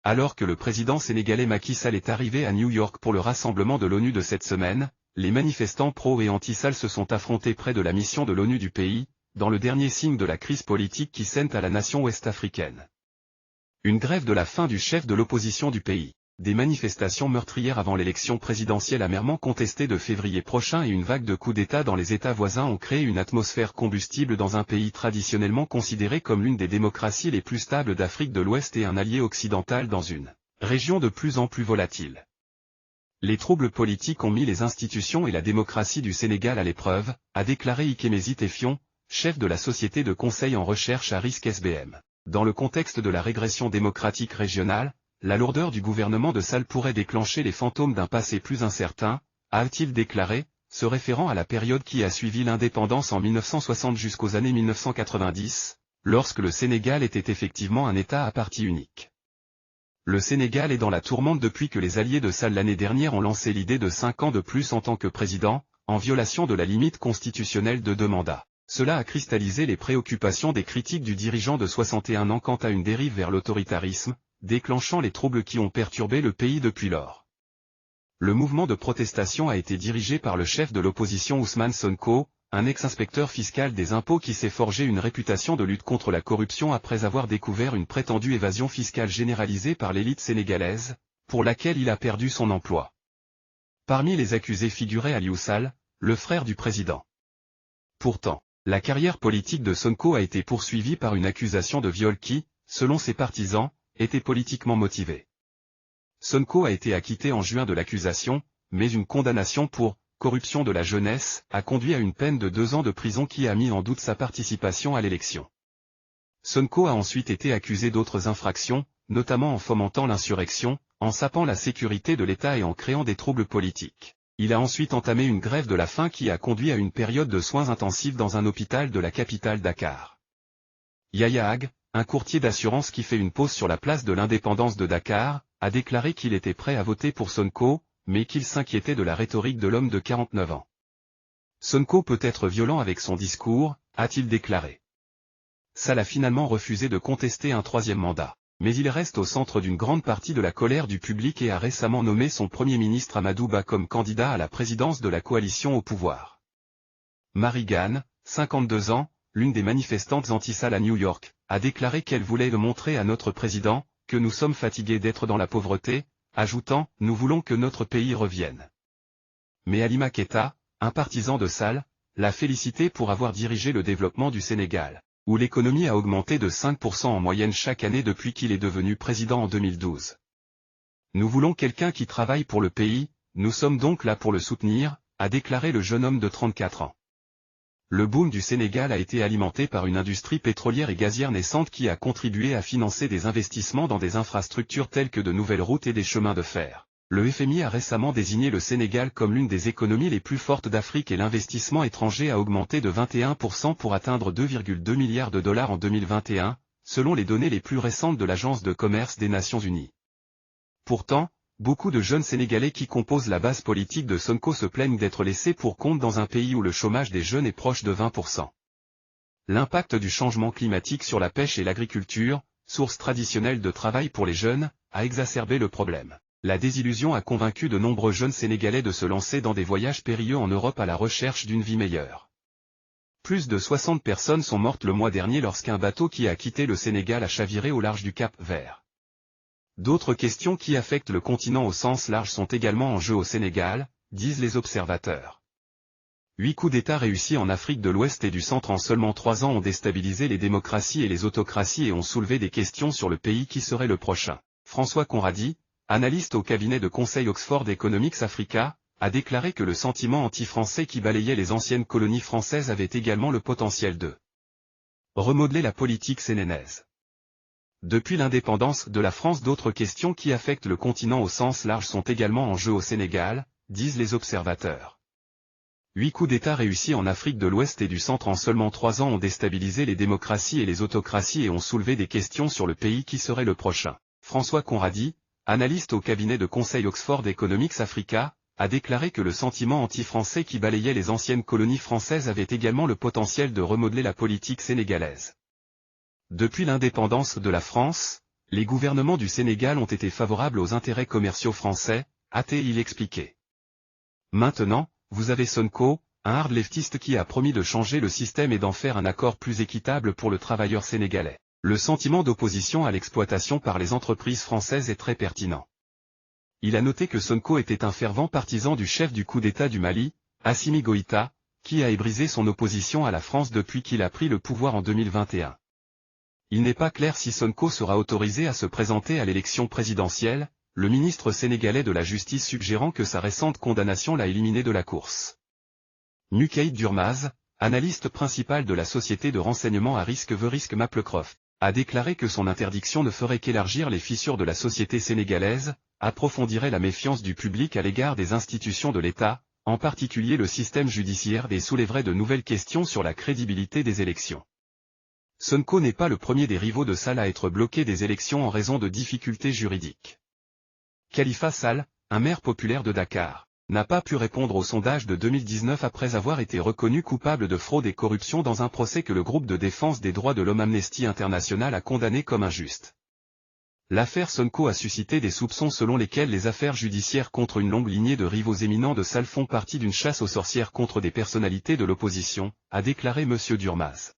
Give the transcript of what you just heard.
Alors que le président sénégalais Macky Sall est arrivé à New York pour le rassemblement de l'ONU de cette semaine, les manifestants pro- et anti-Sall se sont affrontés près de la mission de l'ONU du pays, dans le dernier signe de la crise politique qui saigne à la nation ouest-africaine. Une grève de la faim du chef de l'opposition du pays. Des manifestations meurtrières avant l'élection présidentielle amèrement contestée de février prochain et une vague de coups d'État dans les États voisins ont créé une atmosphère combustible dans un pays traditionnellement considéré comme l'une des démocraties les plus stables d'Afrique de l'Ouest et un allié occidental dans une région de plus en plus volatile. Les troubles politiques ont mis les institutions et la démocratie du Sénégal à l'épreuve, a déclaré Ikemesi Tefion, chef de la société de conseil en recherche à risque SBM. Dans le contexte de la régression démocratique régionale, la lourdeur du gouvernement de Sall pourrait déclencher les fantômes d'un passé plus incertain, a-t-il déclaré, se référant à la période qui a suivi l'indépendance en 1960 jusqu'aux années 1990, lorsque le Sénégal était effectivement un État à parti unique. Le Sénégal est dans la tourmente depuis que les alliés de Sall l'année dernière ont lancé l'idée de 5 ans de plus en tant que président, en violation de la limite constitutionnelle de 2 mandats. Cela a cristallisé les préoccupations des critiques du dirigeant de 61 ans quant à une dérive vers l'autoritarisme, déclenchant les troubles qui ont perturbé le pays depuis lors. Le mouvement de protestation a été dirigé par le chef de l'opposition Ousmane Sonko, un ex-inspecteur fiscal des impôts qui s'est forgé une réputation de lutte contre la corruption après avoir découvert une prétendue évasion fiscale généralisée par l'élite sénégalaise, pour laquelle il a perdu son emploi. Parmi les accusés figurait Aliou Sall, le frère du président. Pourtant, la carrière politique de Sonko a été poursuivie par une accusation de viol qui, selon ses partisans, était politiquement motivée. Sonko a été acquitté en juin de l'accusation, mais une condamnation pour corruption de la jeunesse a conduit à une peine de 2 ans de prison qui a mis en doute sa participation à l'élection. Sonko a ensuite été accusé d'autres infractions, notamment en fomentant l'insurrection, en sapant la sécurité de l'État et en créant des troubles politiques. Il a ensuite entamé une grève de la faim qui a conduit à une période de soins intensifs dans un hôpital de la capitale Dakar. Yaya Ag, un courtier d'assurance qui fait une pause sur la place de l'indépendance de Dakar, a déclaré qu'il était prêt à voter pour Sonko, mais qu'il s'inquiétait de la rhétorique de l'homme de 49 ans. Sonko peut être violent avec son discours, a-t-il déclaré. Sall a finalement refusé de contester un 3e mandat, mais il reste au centre d'une grande partie de la colère du public et a récemment nommé son Premier ministre Amadou Ba comme candidat à la présidence de la coalition au pouvoir. Marie Gane, 52 ans, l'une des manifestantes anti-Sall à New York, a déclaré qu'elle voulait le montrer à notre président, que nous sommes fatigués d'être dans la pauvreté, ajoutant « Nous voulons que notre pays revienne ». Mais Halima Keita, un partisan de Sall, l'a félicité pour avoir dirigé le développement du Sénégal, où l'économie a augmenté de 5% en moyenne chaque année depuis qu'il est devenu président en 2012. Nous voulons quelqu'un qui travaille pour le pays, nous sommes donc là pour le soutenir, a déclaré le jeune homme de 34 ans. Le boom du Sénégal a été alimenté par une industrie pétrolière et gazière naissante qui a contribué à financer des investissements dans des infrastructures telles que de nouvelles routes et des chemins de fer. Le FMI a récemment désigné le Sénégal comme l'une des économies les plus fortes d'Afrique et l'investissement étranger a augmenté de 21% pour atteindre 2,2 milliards de dollars en 2021, selon les données les plus récentes de l'Agence de commerce des Nations Unies. Pourtant, beaucoup de jeunes Sénégalais qui composent la base politique de Sonko se plaignent d'être laissés pour compte dans un pays où le chômage des jeunes est proche de 20%. L'impact du changement climatique sur la pêche et l'agriculture, source traditionnelle de travail pour les jeunes, a exacerbé le problème. La désillusion a convaincu de nombreux jeunes Sénégalais de se lancer dans des voyages périlleux en Europe à la recherche d'une vie meilleure. Plus de 60 personnes sont mortes le mois dernier lorsqu'un bateau qui a quitté le Sénégal a chaviré au large du Cap Vert. D'autres questions qui affectent le continent au sens large sont également en jeu au Sénégal, disent les observateurs. 8 coups d'État réussis en Afrique de l'Ouest et du Centre en seulement 3 ans ont déstabilisé les démocraties et les autocraties et ont soulevé des questions sur le pays qui serait le prochain. François Conradi, analyste au cabinet de conseil Oxford Economics Africa, a déclaré que le sentiment anti-français qui balayait les anciennes colonies françaises avait également le potentiel de remodeler la politique sénégaise. Depuis l'indépendance de la France, d'autres questions qui affectent le continent au sens large sont également en jeu au Sénégal, disent les observateurs. 8 coups d'État réussis en Afrique de l'Ouest et du Centre en seulement 3 ans ont déstabilisé les démocraties et les autocraties et ont soulevé des questions sur le pays qui serait le prochain. François Conradi, analyste au cabinet de conseil Oxford Economics Africa, a déclaré que le sentiment anti-français qui balayait les anciennes colonies françaises avait également le potentiel de remodeler la politique sénégalaise. Depuis l'indépendance de la France, Les gouvernements du Sénégal ont été favorables aux intérêts commerciaux français, a-t-il expliqué. Maintenant, vous avez Sonko, un hard leftiste qui a promis de changer le système et d'en faire un accord plus équitable pour le travailleur sénégalais. Le sentiment d'opposition à l'exploitation par les entreprises françaises est très pertinent. Il a noté que Sonko était un fervent partisan du chef du coup d'État du Mali, Assimi Goïta, qui a ébrisé son opposition à la France depuis qu'il a pris le pouvoir en 2021. Il n'est pas clair si Sonko sera autorisé à se présenter à l'élection présidentielle, le ministre sénégalais de la Justice suggérant que sa récente condamnation l'a éliminé de la course. Nukaïd Durmaz, analyste principal de la société de renseignement à risque The Risk Maplecroft, a déclaré que son interdiction ne ferait qu'élargir les fissures de la société sénégalaise, approfondirait la méfiance du public à l'égard des institutions de l'État, en particulier le système judiciaire, et soulèverait de nouvelles questions sur la crédibilité des élections. Sonko n'est pas le premier des rivaux de Sall à être bloqué des élections en raison de difficultés juridiques. Khalifa Sall, un maire populaire de Dakar, n'a pas pu répondre au sondage de 2019 après avoir été reconnu coupable de fraude et corruption dans un procès que le groupe de défense des droits de l'homme Amnesty International a condamné comme injuste. L'affaire Sonko a suscité des soupçons selon lesquels les affaires judiciaires contre une longue lignée de rivaux éminents de Sall font partie d'une chasse aux sorcières contre des personnalités de l'opposition, a déclaré M. Durmaz.